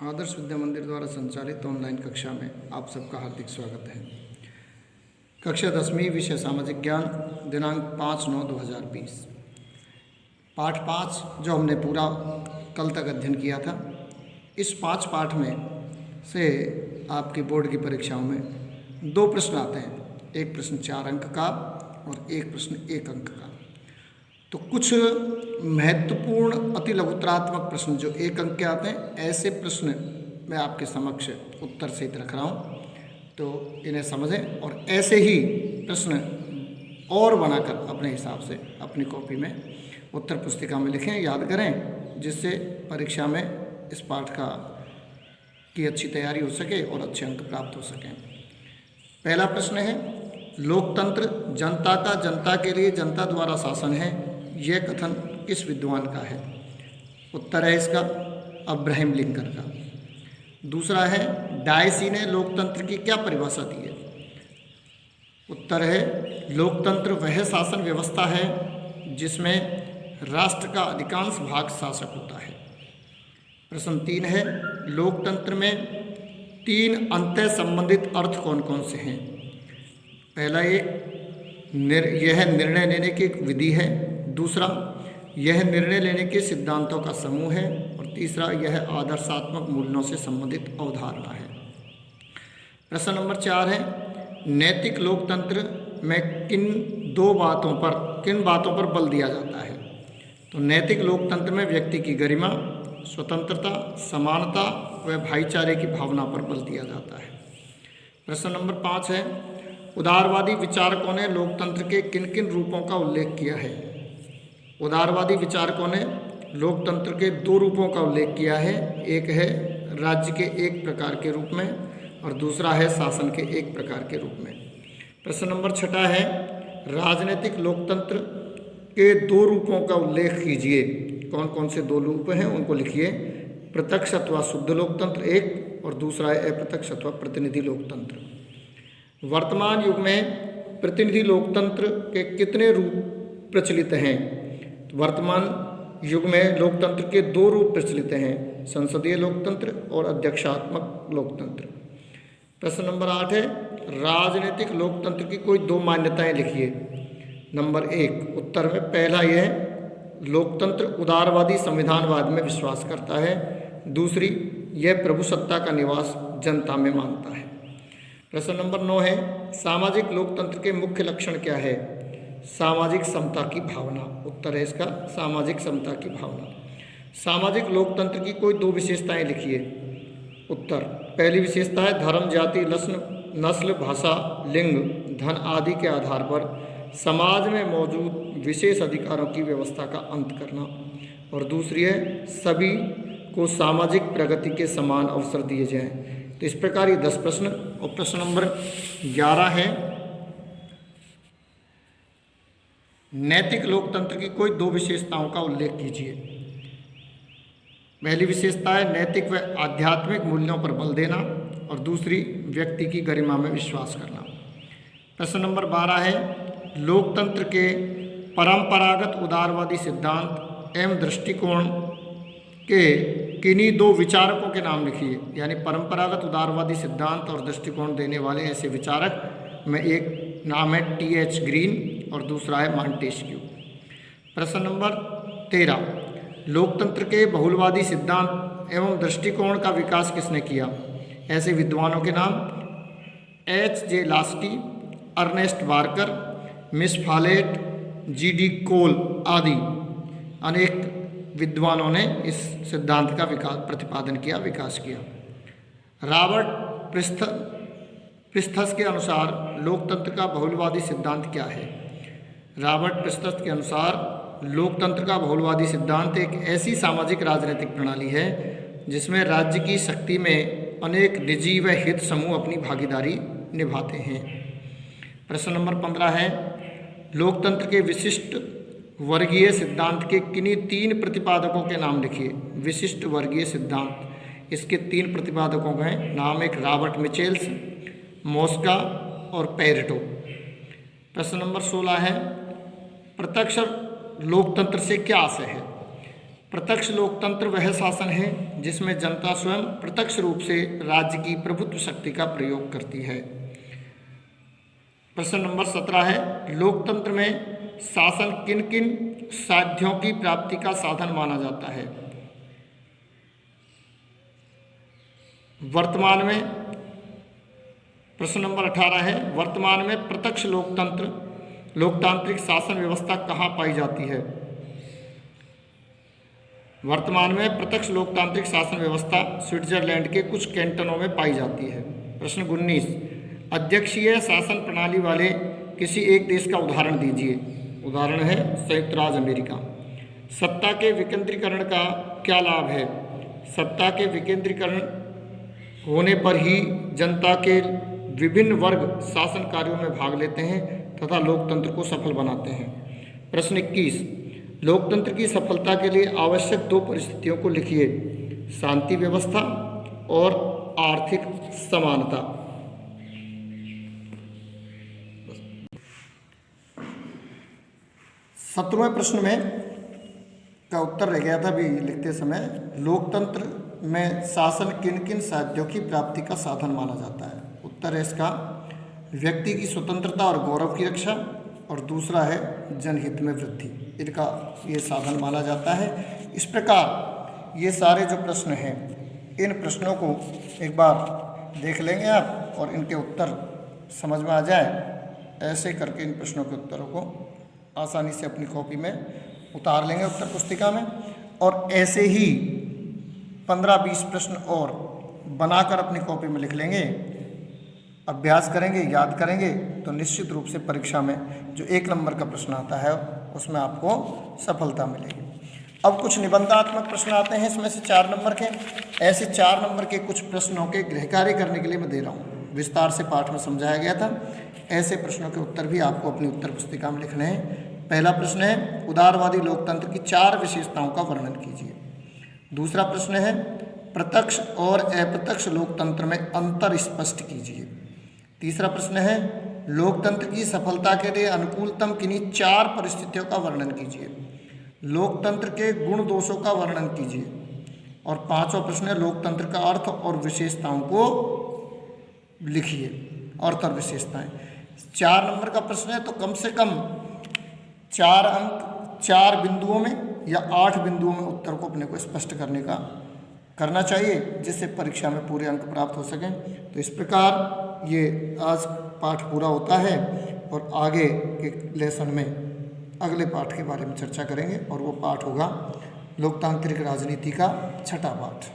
आदर्श विद्या मंदिर द्वारा संचालित ऑनलाइन कक्षा में आप सबका हार्दिक स्वागत है। कक्षा 10वीं विषय सामाजिक ज्ञान, दिनांक 5/9/2020। पाठ 5 जो हमने पूरा कल तक अध्ययन किया था, इस 5 पाठ में से आपकी बोर्ड की परीक्षाओं में 2 प्रश्न आते हैं। एक प्रश्न 4 अंक का और एक प्रश्न 1 अंक का। तो कुछ महत्वपूर्ण अति लघुतरात्मक प्रश्न जो 1 अंक के आते हैं, ऐसे प्रश्न मैं आपके समक्ष उत्तर सहित रख रहा हूँ, तो इन्हें समझें और ऐसे ही प्रश्न और बनाकर अपने हिसाब से अपनी कॉपी में उत्तर पुस्तिका में लिखें, याद करें, जिससे परीक्षा में इस पाठ की अच्छी तैयारी हो सके और अच्छे अंक प्राप्त हो सकें। पहला प्रश्न है, लोकतंत्र जनता का जनता के लिए जनता द्वारा शासन है, यह कथन किस विद्वान का है? उत्तर है इसका अब्राहम लिंकन का। दूसरा है, डायसी ने लोकतंत्र की क्या परिभाषा दी है? उत्तर है, लोकतंत्र वह शासन व्यवस्था है जिसमें राष्ट्र का अधिकांश भाग शासक होता है। प्रश्न 3 है, लोकतंत्र में 3 अंतः संबंधित अर्थ कौन कौन से हैं? पहला यह निर्णय लेने की एक विधि है। दूसरा, यह निर्णय लेने के सिद्धांतों का समूह है। और तीसरा, यह आदर्शात्मक मूल्यों से संबंधित अवधारणा है। प्रश्न नंबर 4 है, नैतिक लोकतंत्र में किन बातों पर बल दिया जाता है? तो नैतिक लोकतंत्र में व्यक्ति की गरिमा, स्वतंत्रता, समानता व भाईचारे की भावना पर बल दिया जाता है। प्रश्न नंबर 5 है, उदारवादी विचारकों ने लोकतंत्र के किन किन रूपों का उल्लेख किया है? उदारवादी विचारकों ने लोकतंत्र के 2 रूपों का उल्लेख किया है। एक है राज्य के एक प्रकार के रूप में और दूसरा है शासन के एक प्रकार के रूप में। प्रश्न नंबर 6 है, राजनीतिक लोकतंत्र के 2 रूपों का उल्लेख कीजिए। कौन कौन से 2 रूप हैं उनको लिखिए। प्रत्यक्ष अथवा शुद्ध लोकतंत्र एक, और दूसरा है अप्रत्यक्ष अथवा प्रतिनिधि लोकतंत्र। वर्तमान युग में प्रतिनिधि लोकतंत्र के कितने रूप प्रचलित हैं? वर्तमान युग में लोकतंत्र के 2 रूप प्रचलित हैं, संसदीय लोकतंत्र और अध्यक्षात्मक लोकतंत्र। प्रश्न नंबर 8 है, राजनीतिक लोकतंत्र की कोई 2 मान्यताएं लिखिए। नंबर 1 उत्तर में पहला यह, लोकतंत्र उदारवादी संविधानवाद में विश्वास करता है। दूसरी, यह प्रभुसत्ता का निवास जनता में मानता है। प्रश्न नंबर 9 है, सामाजिक लोकतंत्र के मुख्य लक्षण क्या है? सामाजिक समता की भावना। उत्तर है इसका सामाजिक समता की भावना। सामाजिक लोकतंत्र की कोई 2 विशेषताएं लिखिए। उत्तर, पहली विशेषता है धर्म, जाति, नस्ल, भाषा, लिंग, धन आदि के आधार पर समाज में मौजूद विशेष अधिकारों की व्यवस्था का अंत करना। और दूसरी है, सभी को सामाजिक प्रगति के समान अवसर दिए जाएं। तो इस प्रकार ये 10 प्रश्न। और प्रश्न नंबर 11 है, नैतिक लोकतंत्र की कोई 2 विशेषताओं का उल्लेख कीजिए। पहली विशेषता है नैतिक व आध्यात्मिक मूल्यों पर बल देना और दूसरी व्यक्ति की गरिमा में विश्वास करना। प्रश्न नंबर 12 है, लोकतंत्र के परंपरागत उदारवादी सिद्धांत एवं दृष्टिकोण के किन्हीं 2 विचारकों के नाम लिखिए। यानी परंपरागत उदारवादी सिद्धांत और दृष्टिकोण देने वाले ऐसे विचारक में एक नाम है T.H. ग्रीन और दूसरा है मॉन्टेस्क्यू। प्रश्न नंबर 13, लोकतंत्र के बहुलवादी सिद्धांत एवं दृष्टिकोण का विकास किसने किया? ऐसे विद्वानों के नाम H.J. Laski, Ernest Barker, Miss Follett, G.D. Cole आदि अनेक विद्वानों ने इस सिद्धांत का प्रतिपादन किया, विकास किया। रॉबर्ट प्रिस्थस के अनुसार लोकतंत्र का बहुलवादी सिद्धांत क्या है? रॉबर्ट प्रिस्थस के अनुसार लोकतंत्र का बहुलवादी सिद्धांत एक ऐसी सामाजिक राजनीतिक प्रणाली है जिसमें राज्य की शक्ति में अनेक निजी व हित समूह अपनी भागीदारी निभाते हैं। प्रश्न नंबर 15 है, लोकतंत्र के विशिष्ट वर्गीय सिद्धांत के किन्हीं 3 प्रतिपादकों के नाम लिखिए। विशिष्ट वर्गीय सिद्धांत, इसके 3 प्रतिपादकों के नाम, एक रॉबर्ट मिचेल्स, मोस्का और पेरेटो। प्रश्न नंबर 16 है, प्रत्यक्ष लोकतंत्र से क्या आशय है? प्रत्यक्ष लोकतंत्र वह शासन है जिसमें जनता स्वयं प्रत्यक्ष रूप से राज्य की प्रभुत्व शक्ति का प्रयोग करती है। प्रश्न नंबर 17 है, लोकतंत्र में शासन किन किन साध्यों की प्राप्ति का साधन माना जाता है? वर्तमान में प्रश्न नंबर 18 है, वर्तमान में प्रत्यक्ष लोकतांत्रिक शासन व्यवस्था कहाँ पाई जाती है? वर्तमान में प्रत्यक्ष लोकतांत्रिक शासन व्यवस्था स्विट्जरलैंड के कुछ कैंटनों में पाई जाती है। प्रश्न 19, अध्यक्षीय शासन प्रणाली वाले किसी एक देश का उदाहरण दीजिए। उदाहरण है संयुक्त राज्य अमेरिका। सत्ता के विकेंद्रीकरण का क्या लाभ है? सत्ता के विकेंद्रीकरण होने पर ही जनता के विभिन्न वर्ग शासन कार्यों में भाग लेते हैं तथा लोकतंत्र को सफल बनाते हैं। प्रश्न 21, लोकतंत्र की सफलता के लिए आवश्यक 2 परिस्थितियों को लिखिए। शांति व्यवस्था और आर्थिक समानता। सत्रहवें प्रश्न में का उत्तर रह गया था अभी लिखते समय, लोकतंत्र में शासन किन किन साध्यों की प्राप्ति का साधन माना जाता है? उत्तर है इसका व्यक्ति की स्वतंत्रता और गौरव की रक्षा, और दूसरा है जनहित में वृद्धि। इनका ये साधन माना जाता है। इस प्रकार ये सारे जो प्रश्न हैं, इन प्रश्नों को एक बार देख लेंगे आप और इनके उत्तर समझ में आ जाए। ऐसे करके इन प्रश्नों के उत्तरों को आसानी से अपनी कॉपी में उतार लेंगे उत्तर पुस्तिका में, और ऐसे ही 15-20 प्रश्न और बनाकर अपनी कॉपी में लिख लेंगे, अभ्यास करेंगे, याद करेंगे, तो निश्चित रूप से परीक्षा में जो 1 नंबर का प्रश्न आता है उसमें आपको सफलता मिलेगी। अब कुछ निबंधात्मक प्रश्न आते हैं इसमें से 4 नंबर के। ऐसे 4 नंबर के कुछ प्रश्नों के गृह कार्य करने के लिए मैं दे रहा हूँ। विस्तार से पाठ में समझाया गया था। ऐसे प्रश्नों के उत्तर भी आपको अपनी उत्तर पुस्तिका में लिखने हैं। पहला प्रश्न है, उदारवादी लोकतंत्र की 4 विशेषताओं का वर्णन कीजिए। दूसरा प्रश्न है, प्रत्यक्ष और अप्रत्यक्ष लोकतंत्र में अंतर स्पष्ट कीजिए। तीसरा प्रश्न है, लोकतंत्र की सफलता के लिए अनुकूलतम किन्हीं 4 परिस्थितियों का वर्णन कीजिए। लोकतंत्र के गुण दोषों का वर्णन कीजिए। और 5वां प्रश्न है, लोकतंत्र का अर्थ और विशेषताओं को लिखिए। अर्थ और विशेषताएं 4 नंबर का प्रश्न है, तो कम से कम 4 अंक 4 बिंदुओं में या 8 बिंदुओं में उत्तर को अपने को स्पष्ट करना चाहिए, जिससे परीक्षा में पूरे अंक प्राप्त हो सकें। तो इस प्रकार ये आज पाठ पूरा होता है और आगे के लेसन में अगले पाठ के बारे में चर्चा करेंगे, और वो पाठ होगा लोकतांत्रिक राजनीति का 6ठा पाठ।